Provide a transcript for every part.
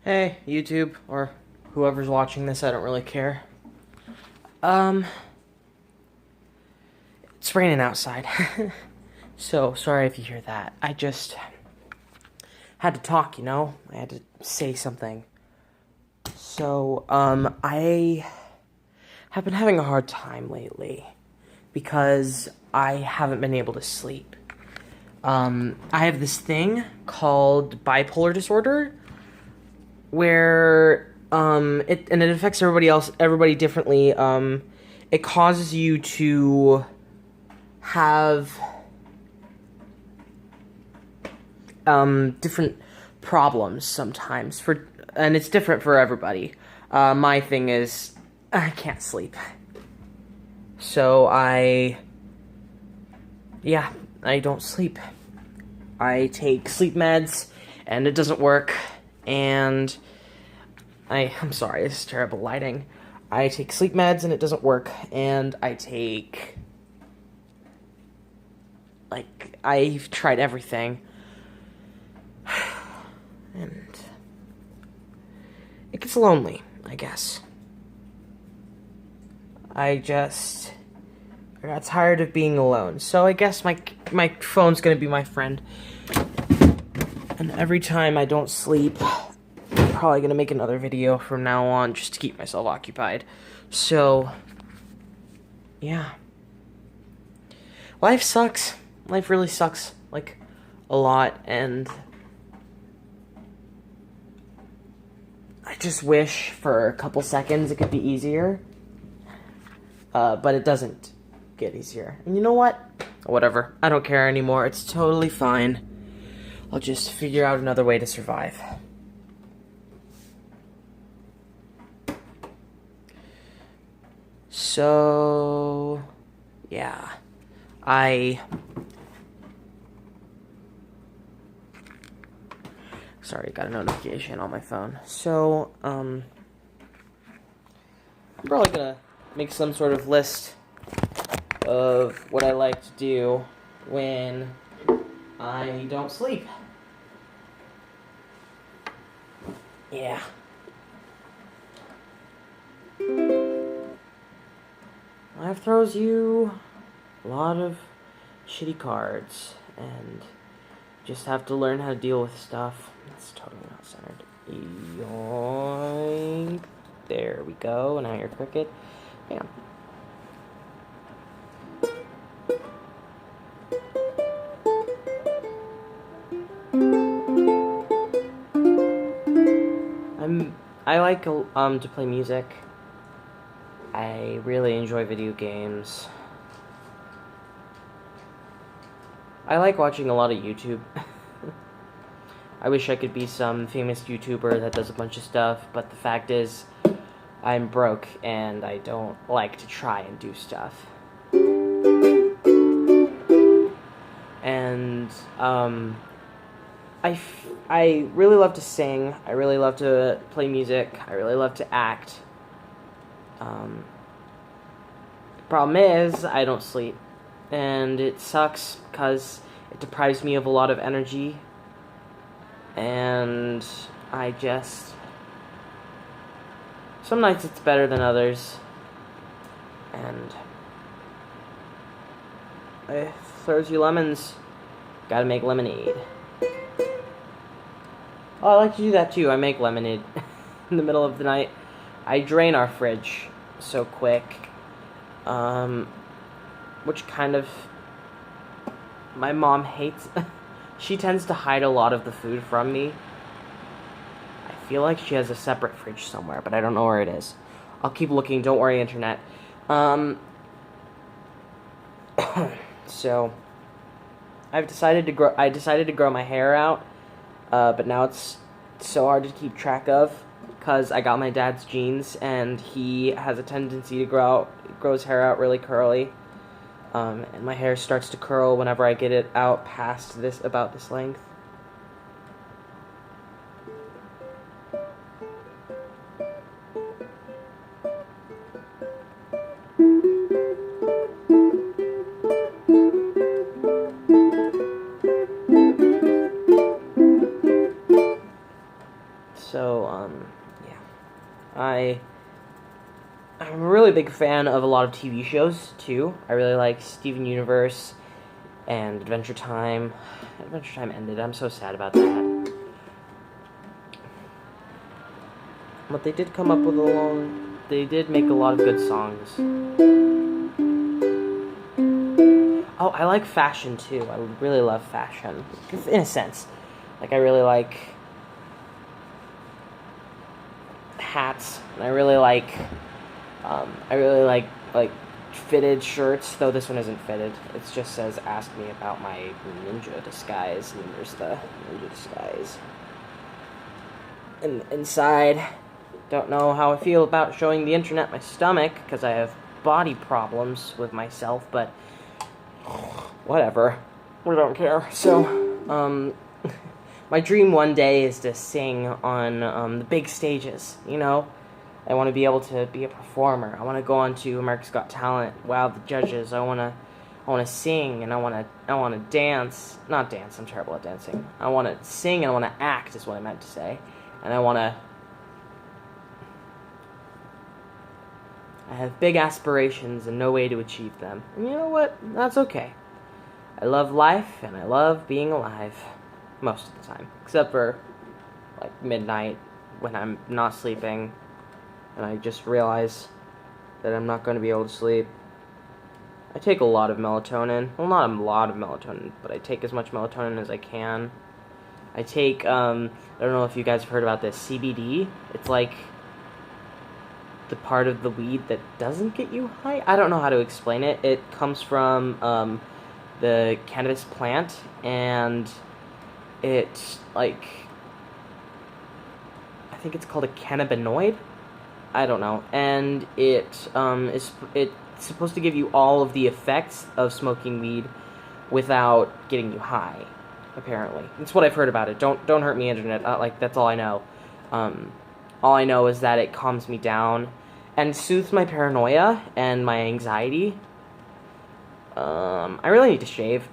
Hey, YouTube, or whoever's watching this, I don't really care. Um, it's raining outside. So, sorry if you hear that. I just had to talk, you know? I had to say something. So, I have been having a hard time lately because I haven't been able to sleep. I have this thing called bipolar disorder where it affects everybody differently. It causes you to have different problems sometimes and it's different for everybody. My thing is I can't sleep. So I don't sleep. I take sleep meds and it doesn't work, and I'm sorry, this is terrible lighting. I take sleep meds and it doesn't work, and I've tried everything. And it gets lonely, I guess. I got tired of being alone, so I guess my phone's gonna be my friend. And every time I don't sleep, I'm probably gonna make another video from now on just to keep myself occupied. So, yeah. Life sucks. Life really sucks, like, a lot, and I just wish for a couple seconds it could be easier. But it doesn't get easier. And you know what? Whatever. I don't care anymore. It's totally fine. I'll just figure out another way to survive. So, yeah. Sorry, got a notification on my phone. So, I'm probably gonna make some sort of list of what I like to do when I don't sleep. Yeah. Life throws you a lot of shitty cards, and just have to learn how to deal with stuff. That's totally not centered. Yoink. There we go. Now you're cricket. Yeah. I like to play music. I really enjoy video games. I like watching a lot of YouTube. I wish I could be some famous YouTuber that does a bunch of stuff, but the fact is, I'm broke and I don't like to try and do stuff. And, I really love to sing, I really love to play music, I really love to act. The problem is, I don't sleep. And it sucks, because it deprives me of a lot of energy. And some nights it's better than others. And it throws you lemons. Gotta make lemonade. Oh, I like to do that too. I make lemonade in the middle of the night. I drain our fridge so quick. Which kind of... my mom hates... she tends to hide a lot of the food from me. I feel like she has a separate fridge somewhere, but I don't know where it is. I'll keep looking, don't worry, internet. So... I decided to grow my hair out, but now it's so hard to keep track of, because I got my dad's genes, and he has a tendency to grow his hair out really curly. And my hair starts to curl whenever I get it out past about this length. So, yeah. I'm a really big fan of a lot of TV shows, too. I really like Steven Universe and Adventure Time. Adventure Time ended. I'm so sad about that. But they did come up with they did make a lot of good songs. Oh, I like fashion, too. I really love fashion. In a sense. Like, I really like hats. And I really like fitted shirts, though this one isn't fitted. It just says, ask me about my ninja disguise, and there's the ninja disguise. And inside, don't know how I feel about showing the internet my stomach, because I have body problems with myself, but whatever. We don't care. So, my dream one day is to sing on the big stages, you know? I want to be able to be a performer. I want to go on to America's Got Talent, wow the judges. I want to sing, and I want to dance. Not dance, I'm terrible at dancing. I want to sing and I want to act is what I meant to say. And I have big aspirations and no way to achieve them. And you know what? That's okay. I love life and I love being alive most of the time, except for like midnight when I'm not sleeping. And I just realize that I'm not going to be able to sleep. I take a lot of melatonin. Well, not a lot of melatonin, but I take as much melatonin as I can. I take, I don't know if you guys have heard about this, CBD. It's like the part of the weed that doesn't get you high. I don't know how to explain it. It comes from the cannabis plant, and it's like, I think it's called a cannabinoid. I don't know, and it's supposed to give you all of the effects of smoking weed without getting you high. Apparently, that's what I've heard about it. Don't hurt me, internet. Like that's all I know. All I know is that it calms me down and soothes my paranoia and my anxiety. I really need to shave.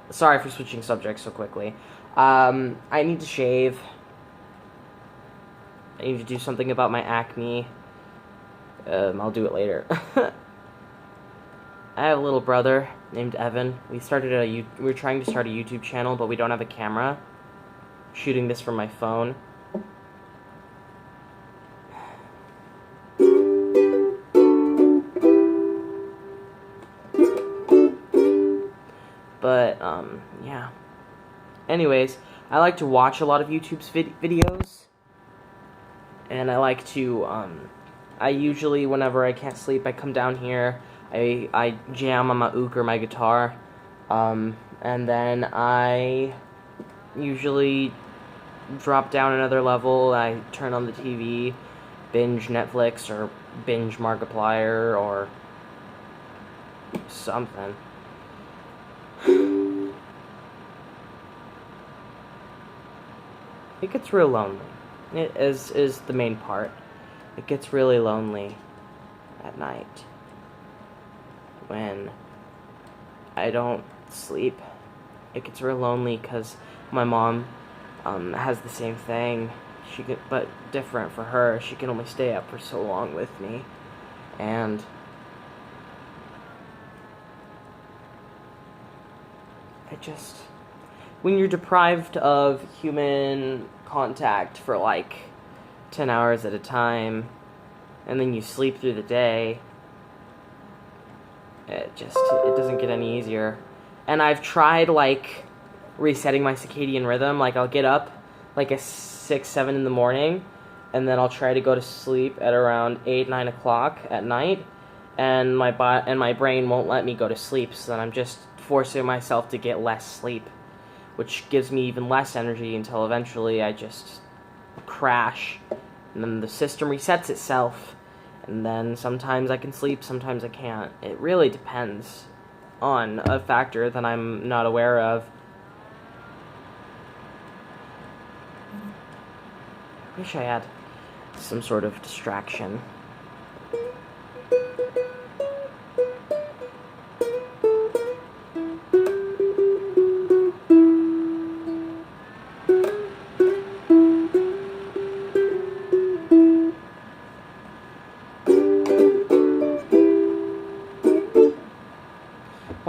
Sorry for switching subjects so quickly. I need to shave. I need to do something about my acne. I'll do it later. I have a little brother named Evan. We're trying to start a YouTube channel, but we don't have a camera. I'm shooting this from my phone. But, yeah. Anyways, I like to watch a lot of YouTube's videos. And I like to, I usually, whenever I can't sleep, I come down here, I jam on my ook or my guitar, and then I usually drop down another level, I turn on the TV, binge Netflix, or binge Markiplier, or something. It gets real lonely. It is the main part. It gets really lonely at night when I don't sleep. It gets real lonely because my mom has the same thing. But different for her. She can only stay up for so long with me, and when you're deprived of human contact for like 10 hours at a time, and then you sleep through the day, it doesn't get any easier. And I've tried like resetting my circadian rhythm. Like I'll get up like at 6, 7 in the morning, and then I'll try to go to sleep at around 8, 9 o'clock at night, and my brain won't let me go to sleep, so then I'm just forcing myself to get less sleep, which gives me even less energy until eventually I just crash, and then the system resets itself, and then sometimes I can sleep, sometimes I can't. It really depends on a factor that I'm not aware of. I wish I had some sort of distraction.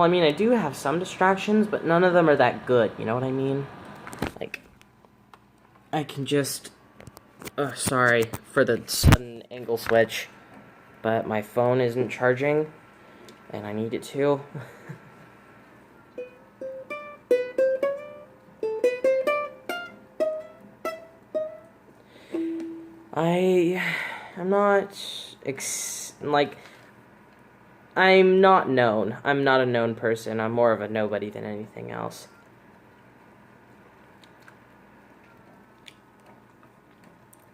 I mean, I do have some distractions, but none of them are that good, you know what I mean? Like, I can just... sorry for the sudden angle switch, but my phone isn't charging, and I need it to. I'm not, I'm not known. I'm not a known person. I'm more of a nobody than anything else.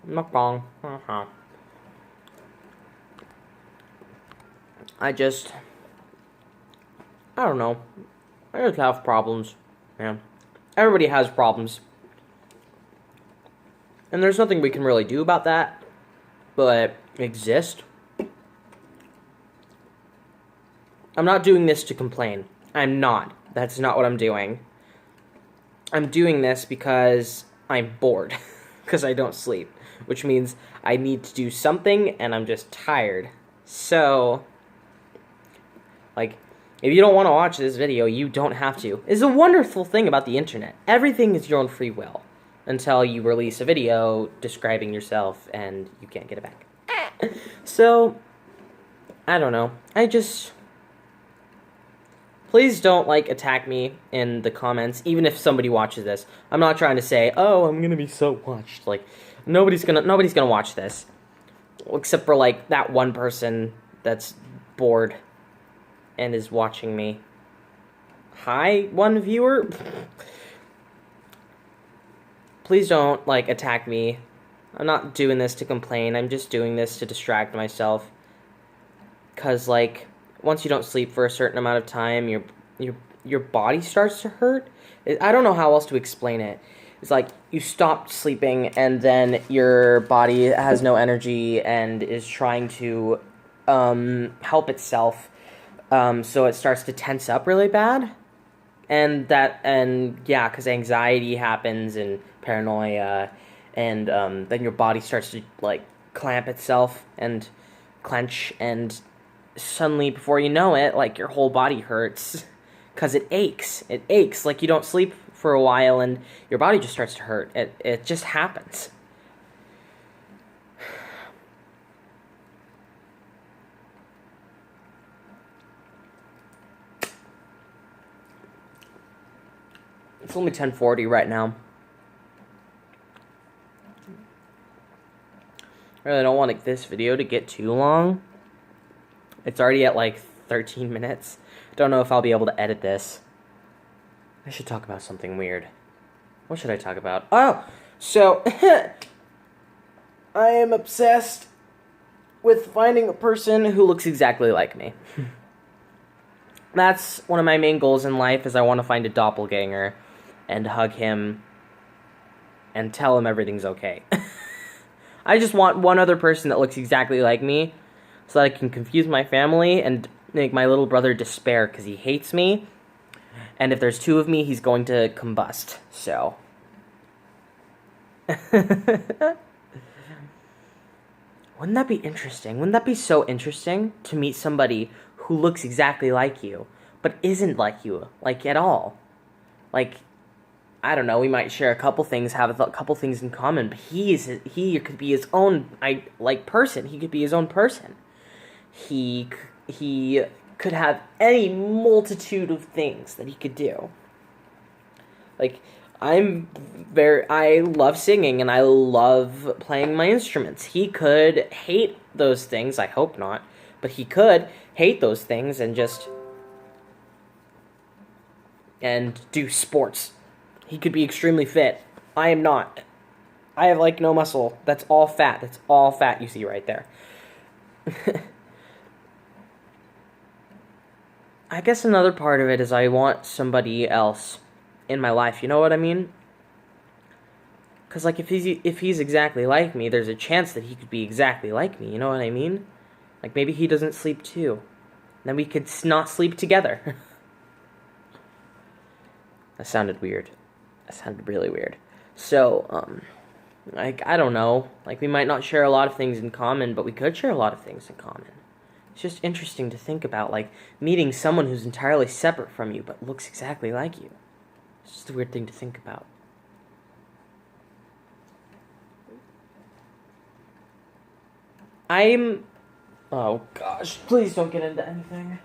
I'm not wrong. I don't know. I just have problems, man. Everybody has problems. And there's nothing we can really do about that, but exist. I'm not doing this to complain. I'm not. That's not what I'm doing. I'm doing this because I'm bored. Because I don't sleep. Which means I need to do something, and I'm just tired. So, like, if you don't want to watch this video, you don't have to. It's a wonderful thing about the internet. Everything is your own free will. Until you release a video describing yourself, and you can't get it back. So, I don't know. Please don't, attack me in the comments, even if somebody watches this. I'm not trying to say, oh, I'm gonna be so watched. Nobody's gonna watch this. Except for, that one person that's bored and is watching me. Hi, one viewer? Please don't, attack me. I'm not doing this to complain. I'm just doing this to distract myself. Because, once you don't sleep for a certain amount of time, your body starts to hurt. I don't know how else to explain it. It's you stop sleeping, and then your body has no energy and is trying to help itself. So it starts to tense up really bad. And yeah, because anxiety happens and paranoia, and then your body starts to clamp itself and clench, and suddenly, before you know it, your whole body hurts because it aches. It aches. You don't sleep for a while, and your body just starts to hurt. It just happens. It's only 10:40 right now. I really don't want this video to get too long. It's already at 13 minutes. Don't know if I'll be able to edit this. I should talk about something weird. What should I talk about? Oh! So, I am obsessed with finding a person who looks exactly like me. That's one of my main goals in life, is I want to find a doppelganger and hug him and tell him everything's okay. I just want one other person that looks exactly like me so that I can confuse my family and make my little brother despair because he hates me. And if there's two of me, he's going to combust. So. Wouldn't that be interesting? Wouldn't that be so interesting to meet somebody who looks exactly like you, but isn't like you, at all? I don't know, we might share a couple things, have a couple things in common, but he could be his own, person. He could be his own person. He could have any multitude of things that he could do. I love singing, and I love playing my instruments. He could hate those things, I hope not, but he could hate those things and do sports. He could be extremely fit. I am not. I have, no muscle. That's all fat. That's all fat you see right there. I guess another part of it is I want somebody else in my life. You know what I mean? Because, if he's exactly like me, there's a chance that he could be exactly like me. You know what I mean? Maybe he doesn't sleep too. Then we could not sleep together. That sounded weird. That sounded really weird. So, I don't know. We might not share a lot of things in common, but we could share a lot of things in common. It's just interesting to think about, like, meeting someone who's entirely separate from you but looks exactly like you. It's just a weird thing to think about. Oh gosh, please don't get into anything.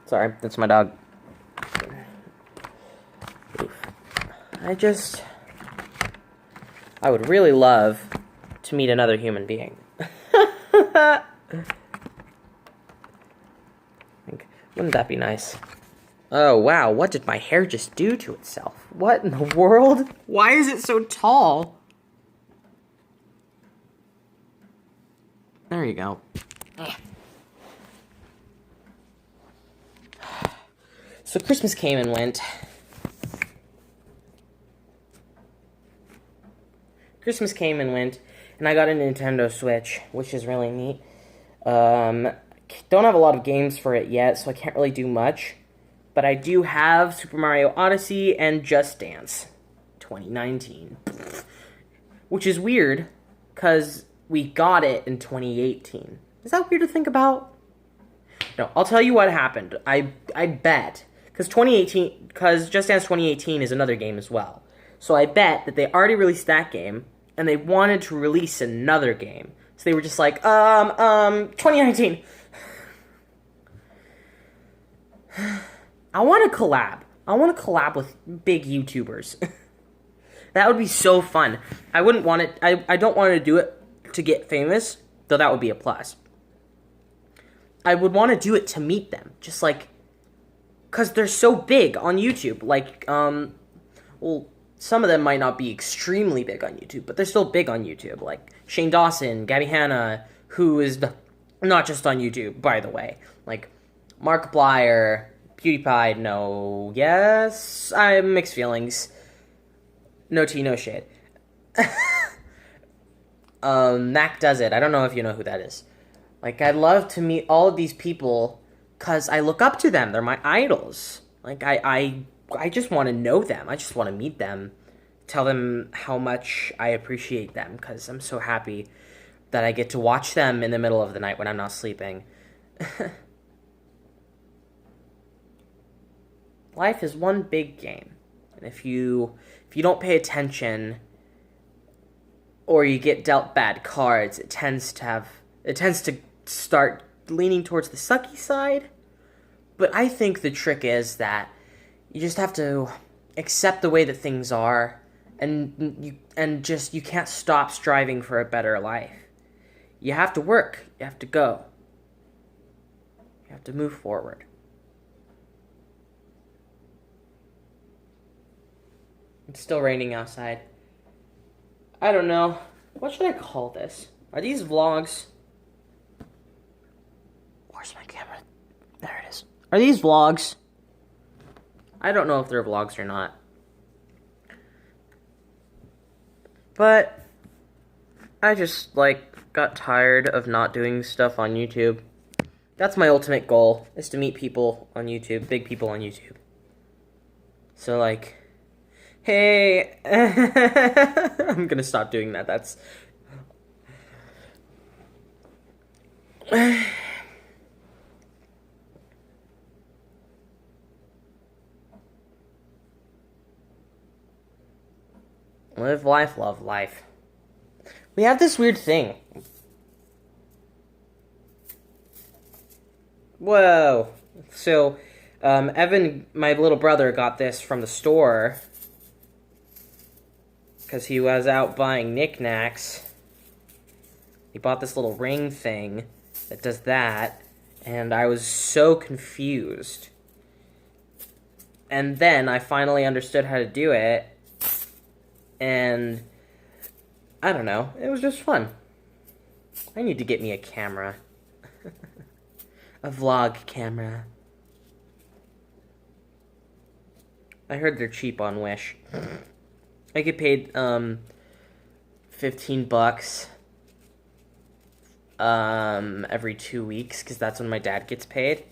Sorry, that's my dog. Oof. I would really love to meet another human being. Wouldn't that be nice? Oh, wow, what did my hair just do to itself? What in the world? Why is it so tall? There you go. So Christmas came and went. And I got a Nintendo Switch, which is really neat. Don't have a lot of games for it yet, so I can't really do much. But I do have Super Mario Odyssey and Just Dance 2019. Which is weird, because we got it in 2018. Is that weird to think about? No, I'll tell you what happened. I bet, because Just Dance 2018 is another game as well. So I bet that they already released that game, and they wanted to release another game. So they were just like, 2019. I want to collab. I want to collab with big YouTubers. That would be so fun. I wouldn't want it. I don't want to do it to get famous, though that would be a plus. I would want to do it to meet them, just like, because they're so big on YouTube. Like, well, some of them might not be extremely big on YouTube, but they're still big on YouTube. Like Shane Dawson, Gabby Hanna, who is not just on YouTube, by the way. Like Markiplier, PewDiePie, no, yes, I have mixed feelings. No tea, no shade. Mac Does It. I don't know if you know who that is. Like, I'd love to meet all of these people because I look up to them. They're my idols. Like, I just want to know them. I just want to meet them. Tell them how much I appreciate them because I'm so happy that I get to watch them in the middle of the night when I'm not sleeping. Life is one big game. And if you don't pay attention or you get dealt bad cards, it tends to start leaning towards the sucky side. But I think the trick is that you just have to accept the way that things are, and you can't stop striving for a better life. You have to work. You have to go. You have to move forward. It's still raining outside. I don't know. What should I call this? Are these vlogs? Where's my camera? There it is. Are these vlogs? I don't know if they're vlogs or not. But I just, got tired of not doing stuff on YouTube. That's my ultimate goal, is to meet people on YouTube, big people on YouTube. So, hey, I'm gonna stop doing that. That's... Live life, love life. We have this weird thing. Whoa. So, Evan, my little brother, got this from the store because he was out buying knickknacks. He bought this little ring thing that does that, and I was so confused. And then I finally understood how to do it, and I don't know, it was just fun. I need to get me a camera. A vlog camera. I heard they're cheap on Wish. I get paid, $15 every 2 weeks, because that's when my dad gets paid.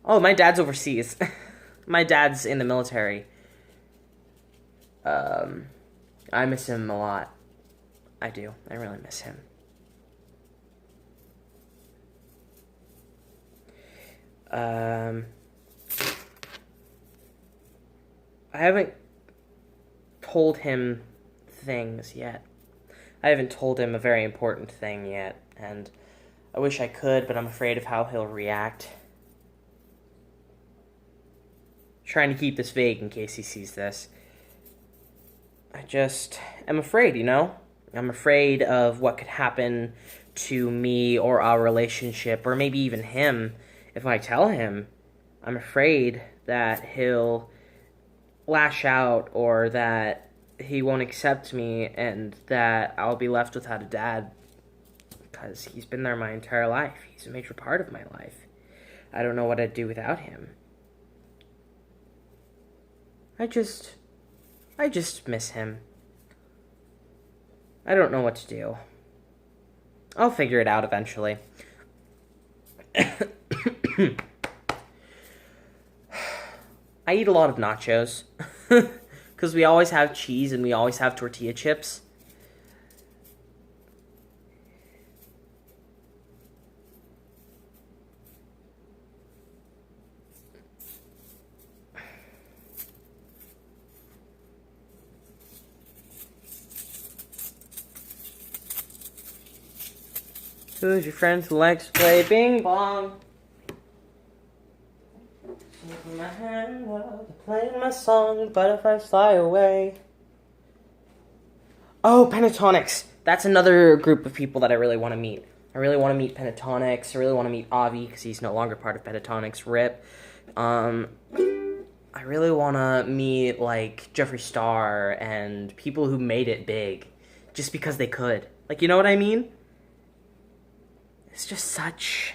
Oh, my dad's overseas. My dad's in the military. I miss him a lot. I do. I really miss him. Um, I haven't told him things yet. I haven't told him a very important thing yet, and I wish I could, but I'm afraid of how he'll react. Trying to keep this vague in case he sees this. I just am afraid, you know? I'm afraid of what could happen to me or our relationship, or maybe even him, if I tell him. I'm afraid that he'll lash out, or that he won't accept me, and that I'll be left without a dad, because he's been there my entire life. He's a major part of my life. I don't know what I'd do without him. I just miss him. I don't know what to do. I'll figure it out eventually. I eat a lot of nachos. Because we always have cheese and we always have tortilla chips. Who's your friend who likes to play bing bong? Taking my hand up, playing my song, butterflies fly away. Oh, Pentatonics. That's another group of people that I really want to meet. I really want to meet Pentatonics. I really want to meet Avi, because he's no longer part of Pentatonics. RIP. I really want to meet, like, Jeffree Star and people who made it big just because they could. Like, you know what I mean? It's just such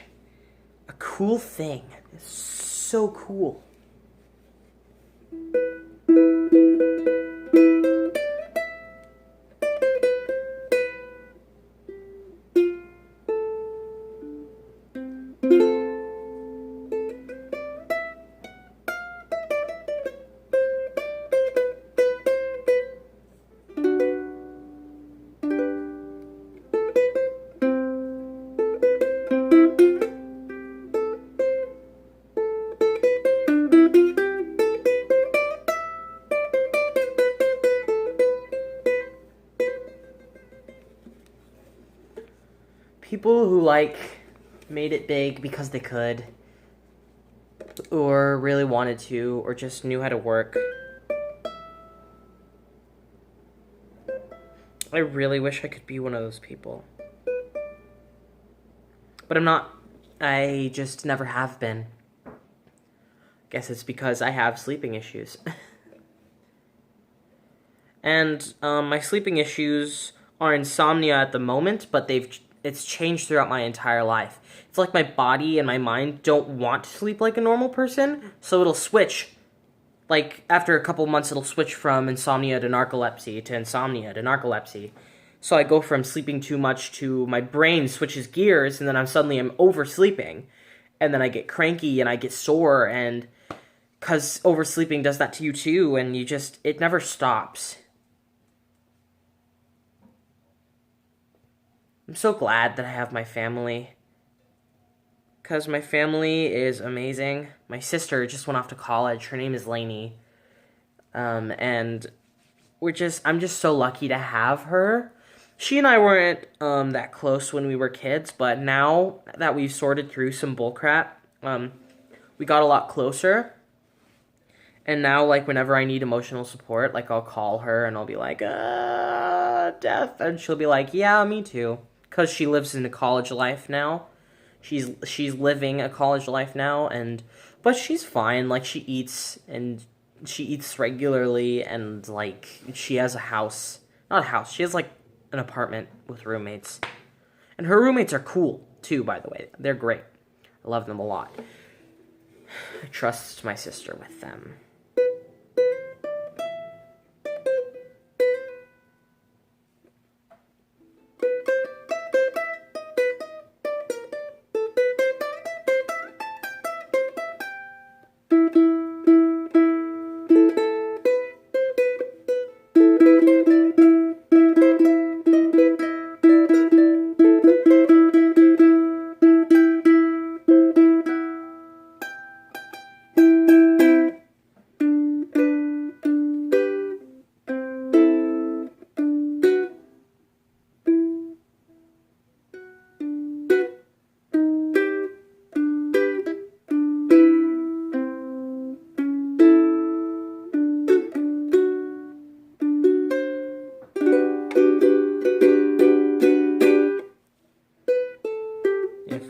a cool thing. It's so cool. People who, like, made it big because they could, or really wanted to, or just knew how to work. I really wish I could be one of those people. But I'm not. I just never have been. Guess it's because I have sleeping issues. And my sleeping issues are insomnia at the moment, but it's changed throughout my entire life. It's like my body and my mind don't want to sleep like a normal person, so it'll switch. Like, after a couple months, it'll switch from insomnia to narcolepsy to insomnia to narcolepsy. So I go from sleeping too much to my brain switches gears, and then I'm oversleeping. And then I get cranky and I get sore, and because oversleeping does that to you too, and it never stops. I'm so glad that I have my family, because my family is amazing. My sister just went off to college. Her name is Lainey. And I'm just so lucky to have her. She and I weren't that close when we were kids, but now that we've sorted through some bullcrap, we got a lot closer. And now, like, whenever I need emotional support, like, I'll call her and I'll be like, death. And she'll be like, yeah, me too. Because she lives in a college life now. She's living a college life now, but she's fine. Like, she eats regularly, and, like, she has a house. Not a house. She has, like, an apartment with roommates. And her roommates are cool, too, by the way. They're great. I love them a lot. I trust my sister with them.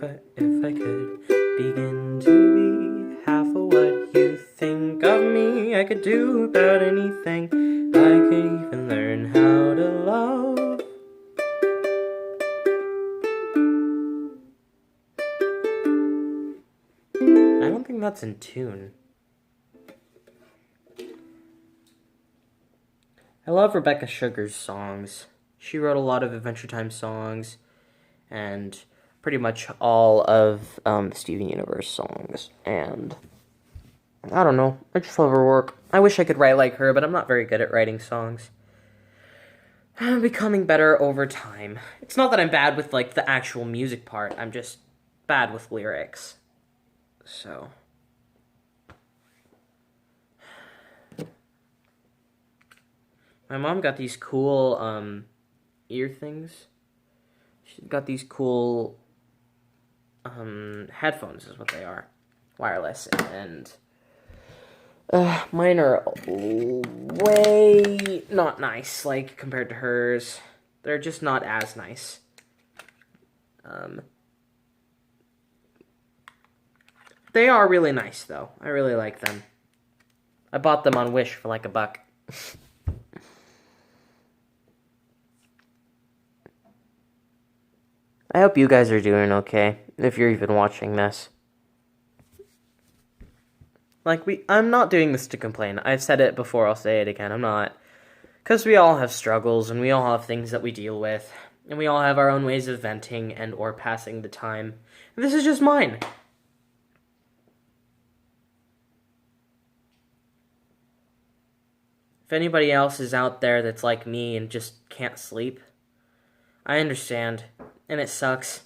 if I could begin to be half of what you think of me, I could do about anything. I could even learn how to love. I don't think that's in tune. I love Rebecca Sugar's songs. She wrote a lot of Adventure Time songs and pretty much all of Steven Universe songs. And I don't know, I just love her work. I wish I could write like her, but I'm not very good at writing songs. I'm becoming better over time. It's not that I'm bad with like the actual music part, I'm just bad with lyrics. So my mom got these cool ear things. She's got these cool headphones is what they are. Wireless. And mine are way not nice, like, compared to hers. They're just not as nice. They are really nice, though. I really like them. I bought them on Wish for like $1. I hope you guys are doing okay, if you're even watching this. Like, I'm not doing this to complain. I've said it before, I'll say it again. I'm not. Because we all have struggles, and we all have things that we deal with. And we all have our own ways of venting and or passing the time. And this is just mine. If anybody else is out there that's like me and just can't sleep, I understand. And it sucks.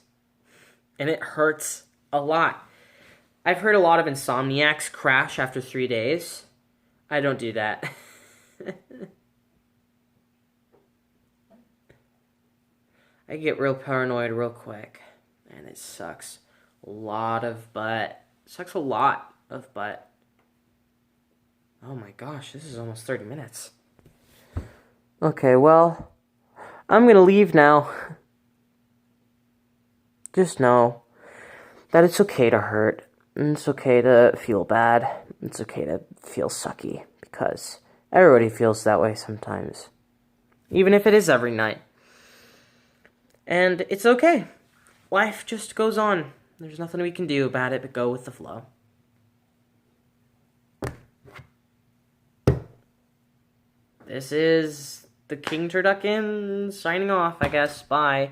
And it hurts a lot. I've heard a lot of insomniacs crash after 3 days. I don't do that. I get real paranoid real quick. And it sucks. A lot of butt. It sucks a lot of butt. Oh my gosh, this is almost 30 minutes. Okay, well, I'm gonna leave now. Just know that it's okay to hurt, and it's okay to feel bad, it's okay to feel sucky, because everybody feels that way sometimes. Even if it is every night. And it's okay. Life just goes on. There's nothing we can do about it but go with the flow. This is the King Turducken signing off, I guess. Bye.